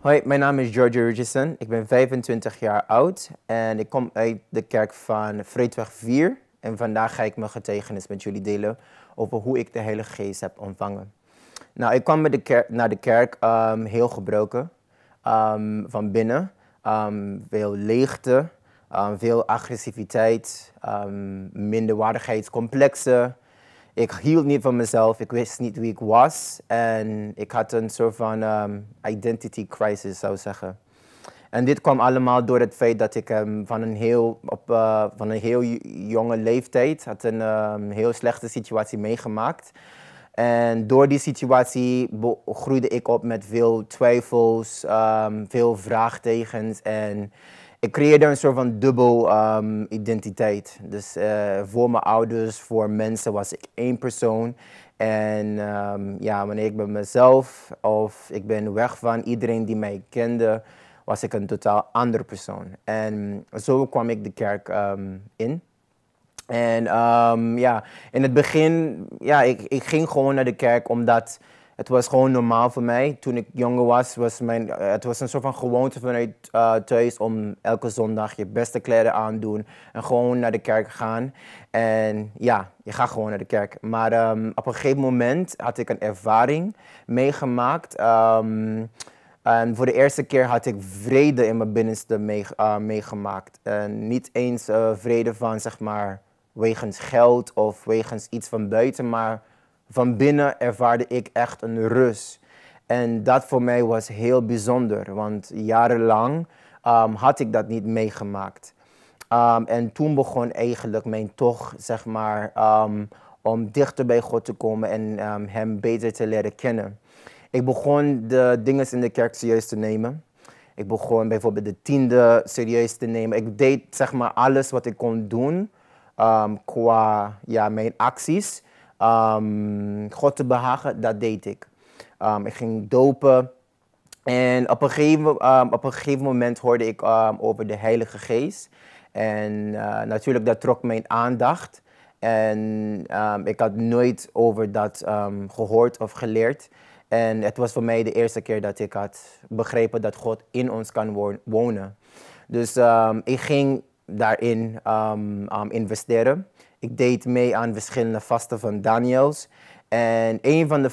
Hoi, mijn naam is George Richardson. Ik ben 25 jaar oud en ik kom uit de kerk van Vreedweg 4. En vandaag ga ik mijn getuigenis met jullie delen over hoe ik de Heilige Geest heb ontvangen. Nou, ik kwam naar de kerk heel gebroken van binnen. Veel leegte, veel agressiviteit, minderwaardigheidscomplexen. Ik hield niet van mezelf, ik wist niet wie ik was en ik had een soort van identity crisis, zou ik zeggen. En dit kwam allemaal door het feit dat ik van een heel jonge leeftijd had een heel slechte situatie meegemaakt. En door die situatie groeide ik op met veel twijfels, veel vraagtekens en ik creëerde een soort van dubbel identiteit. Dus voor mijn ouders, voor mensen was ik één persoon. En ja, wanneer ik ben mezelf of ik ben weg van iedereen die mij kende, was ik een totaal andere persoon. En zo kwam ik de kerk in. En ja, in het begin, ja, ik ging gewoon naar de kerk omdat het was gewoon normaal voor mij. Toen ik jonger was, het was een soort van gewoonte vanuit thuis om elke zondag je beste kleren aan te doen en gewoon naar de kerk gaan. En ja, je gaat gewoon naar de kerk. Maar op een gegeven moment had ik een ervaring meegemaakt. En voor de eerste keer had ik vrede in mijn binnenste meegemaakt. En niet eens vrede van, zeg maar, wegens geld of wegens iets van buiten, maar van binnen ervaarde ik echt een rust. En dat voor mij was heel bijzonder, want jarenlang had ik dat niet meegemaakt. En toen begon eigenlijk mijn tocht, zeg maar, om dichter bij God te komen en Hem beter te leren kennen. Ik begon de dingen in de kerk serieus te nemen. Ik begon bijvoorbeeld de tiende serieus te nemen. Ik deed, zeg maar, alles wat ik kon doen qua ja, mijn acties. God te behagen, dat deed ik. Ik ging dopen. En op een gegeven moment hoorde ik over de Heilige Geest. En natuurlijk, dat trok mijn aandacht. En ik had nooit over dat gehoord of geleerd. En het was voor mij de eerste keer dat ik had begrepen dat God in ons kan wonen. Dus ik ging daarin investeren. Ik deed mee aan verschillende vasten van Daniels. En een van de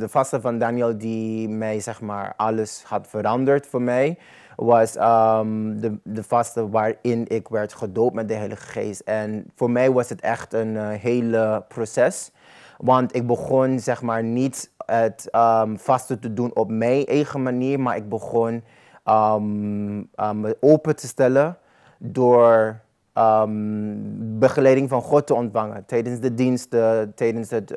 vasten van Daniel die mij, zeg maar, alles had veranderd voor mij, was de vasten waarin ik werd gedoopt met de Heilige Geest. En voor mij was het echt een hele proces. Want ik begon, zeg maar, niet het vasten te doen op mijn eigen manier, maar ik begon me open te stellen door begeleiding van God te ontvangen. Tijdens de diensten, tijdens het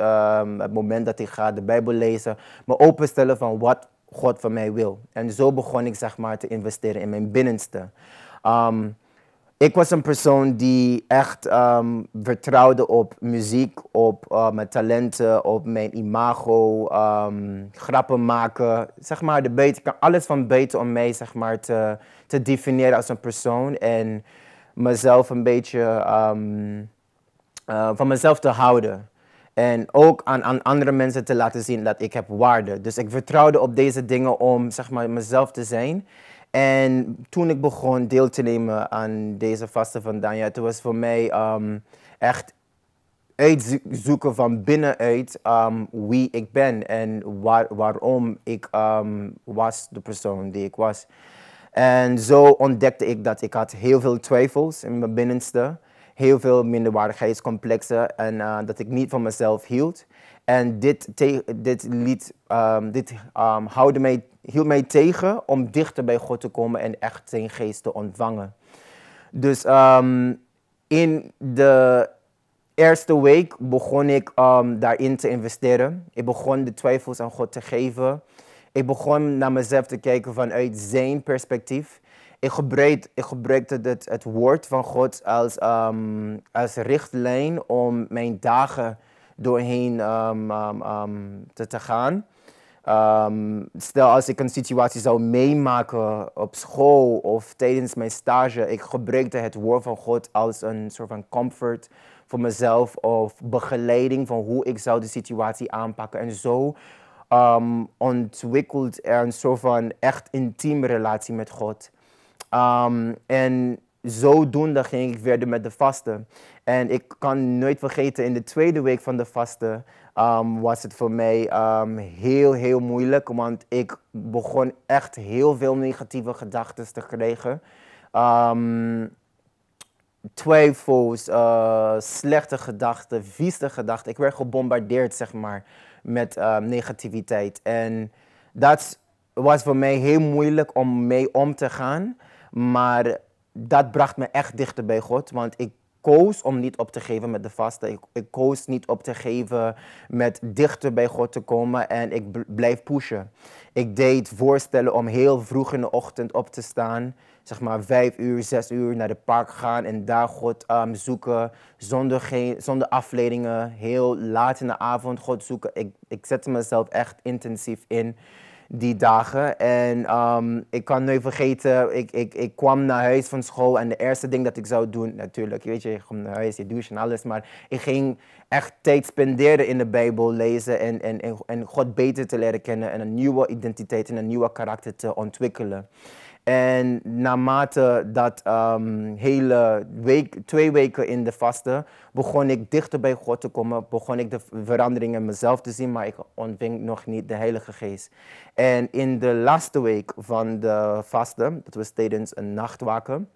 moment dat ik ga de Bijbel lezen, me openstellen van wat God van mij wil. En zo begon ik, zeg maar, te investeren in mijn binnenste. Ik was een persoon die echt vertrouwde op muziek, op mijn talenten, op mijn imago, grappen maken. Zeg maar, alles van buiten om mij, zeg maar, te definiëren als een persoon en mezelf een beetje van mezelf te houden. En ook aan andere mensen te laten zien dat ik heb waarde. Dus ik vertrouwde op deze dingen om, zeg maar, mezelf te zijn. En toen ik begon deel te nemen aan deze vasten van Daniel, het was voor mij echt uitzoeken van binnenuit wie ik ben en waarom ik was de persoon die ik was. En zo ontdekte ik dat ik had heel veel twijfels in mijn binnenste, heel veel minderwaardigheidscomplexen en dat ik niet van mezelf hield. En dit hield mij tegen om dichter bij God te komen en echt zijn geest te ontvangen. Dus in de eerste week begon ik daarin te investeren. Ik begon de twijfels aan God te geven. Ik begon naar mezelf te kijken vanuit zijn perspectief. Ik gebruikte het woord van God als richtlijn om mijn dagen doorheen te gaan. Stel als ik een situatie zou meemaken op school of tijdens mijn stage, ik gebruikte het woord van God als een soort van comfort voor mezelf of begeleiding van hoe ik zou de situatie aanpakken. En zo ontwikkeld er een soort van echt intieme relatie met God. En zodoende ging ik verder met de vasten. En ik kan nooit vergeten, in de tweede week van de vasten was het voor mij heel moeilijk. Want ik begon echt heel veel negatieve gedachten te krijgen. Twijfels, slechte gedachten, vieze gedachten. Ik werd gebombardeerd, zeg maar, met negativiteit. En dat was voor mij heel moeilijk om mee om te gaan. Maar dat bracht me echt dichter bij God. Want ik koos om niet op te geven met de vasten. Ik koos niet op te geven met dichter bij God te komen. En ik blijf pushen. Ik deed voorstellen om heel vroeg in de ochtend op te staan. Zeg maar 5 uur, 6 uur naar de park gaan en daar God zoeken. Zonder afleidingen. Heel laat in de avond God zoeken. Ik zette mezelf echt intensief in die dagen. En ik kan nooit vergeten, ik kwam naar huis van school en de eerste ding dat ik zou doen, natuurlijk, weet je, je komt naar huis, je doucht en alles, maar ik ging echt tijd spenderen in de Bijbel lezen en God beter te leren kennen en een nieuwe identiteit en een nieuwe karakter te ontwikkelen. En naarmate dat hele week, 2 weken in de vasten, begon ik dichter bij God te komen. Begon ik de veranderingen in mezelf te zien, maar ik ontving nog niet de Heilige Geest. En in de laatste week van de vasten, dat was tijdens een nachtwaken,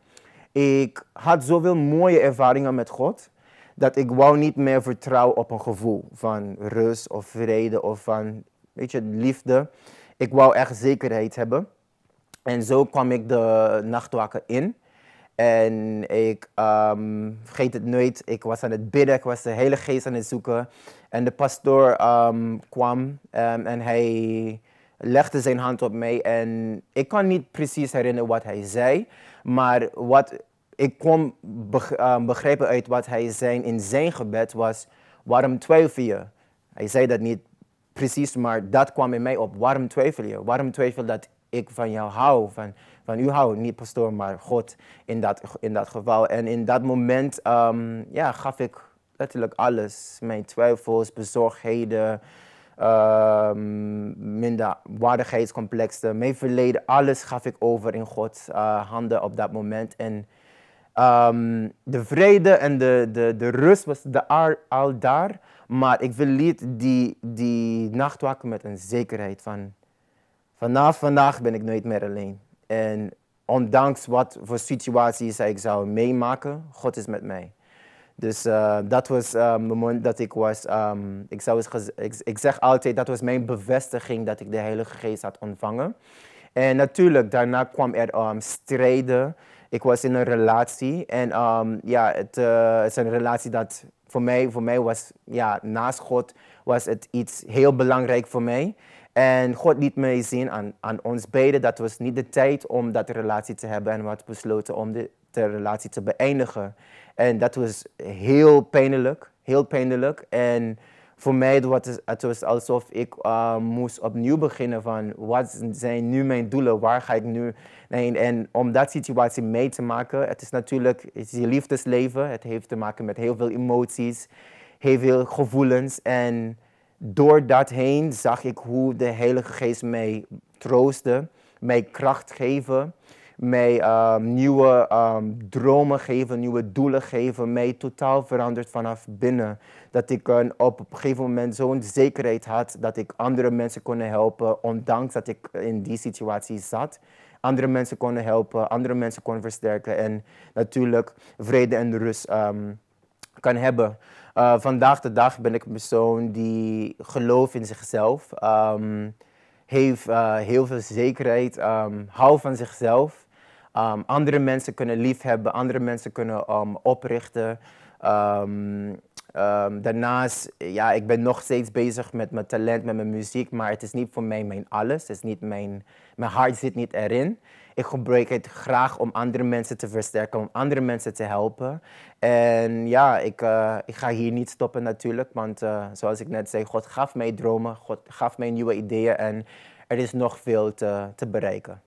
ik had zoveel mooie ervaringen met God, dat ik wou niet meer vertrouwen op een gevoel van rust of vrede of van, weet je, liefde. Ik wou echt zekerheid hebben. En zo kwam ik de nachtwaken in. En ik vergeet het nooit, ik was aan het bidden, ik was de Heilige Geest aan het zoeken. En de pastoor kwam en hij legde zijn hand op mij. En ik kan niet precies herinneren wat hij zei. Maar wat ik kon begrijpen uit wat hij zei in zijn gebed was, waarom twijfel je? Hij zei dat niet precies, maar dat kwam in mij op. Waarom twijfel je? Waarom twijfel je dat ik van jou hou, van u hou, niet pastoor, maar God in dat geval. En in dat moment gaf ik letterlijk alles. Mijn twijfels, bezorgdheden, minderwaardigheidscomplexen, mijn verleden, alles gaf ik over in Gods handen op dat moment. En de vrede en de rust was al daar, maar ik verliet die nachtwaken met een zekerheid van, vanaf vandaag ben ik nooit meer alleen. En ondanks wat voor situaties ik zou meemaken, God is met mij. Dus dat was het moment dat ik was, ik zeg altijd, dat was mijn bevestiging dat ik de Heilige Geest had ontvangen. En natuurlijk, daarna kwam er strijden. Ik was in een relatie en het is een relatie dat voor mij was, naast God was het iets heel belangrijk voor mij. En God liet mij zien aan ons beiden, dat was niet de tijd om dat relatie te hebben en we hadden besloten om de relatie te beëindigen. En dat was heel pijnlijk, heel pijnlijk. En voor mij het was alsof ik moest opnieuw beginnen van wat zijn nu mijn doelen, waar ga ik nu heen. En om dat situatie mee te maken, het is je liefdesleven, het heeft te maken met heel veel emoties, heel veel gevoelens. En door dat heen zag ik hoe de Heilige Geest mij troostte, mij kracht geven, mij nieuwe dromen geven, nieuwe doelen geven, mij totaal veranderd vanaf binnen. Dat ik op een gegeven moment zo'n zekerheid had dat ik andere mensen kon helpen, ondanks dat ik in die situatie zat. Andere mensen kon helpen, andere mensen kon versterken en natuurlijk vrede en rust kan hebben. Vandaag de dag ben ik een persoon die gelooft in zichzelf, heeft heel veel zekerheid, houdt van zichzelf. Andere mensen kunnen liefhebben, andere mensen kunnen oprichten. Daarnaast, ik ben nog steeds bezig met mijn talent, met mijn muziek, maar het is niet voor mij mijn alles. Het is niet mijn hart zit niet erin. Ik gebruik het graag om andere mensen te versterken, om andere mensen te helpen. En ik ga hier niet stoppen natuurlijk, want zoals ik net zei, God gaf mij dromen, God gaf mij nieuwe ideeën en er is nog veel te bereiken.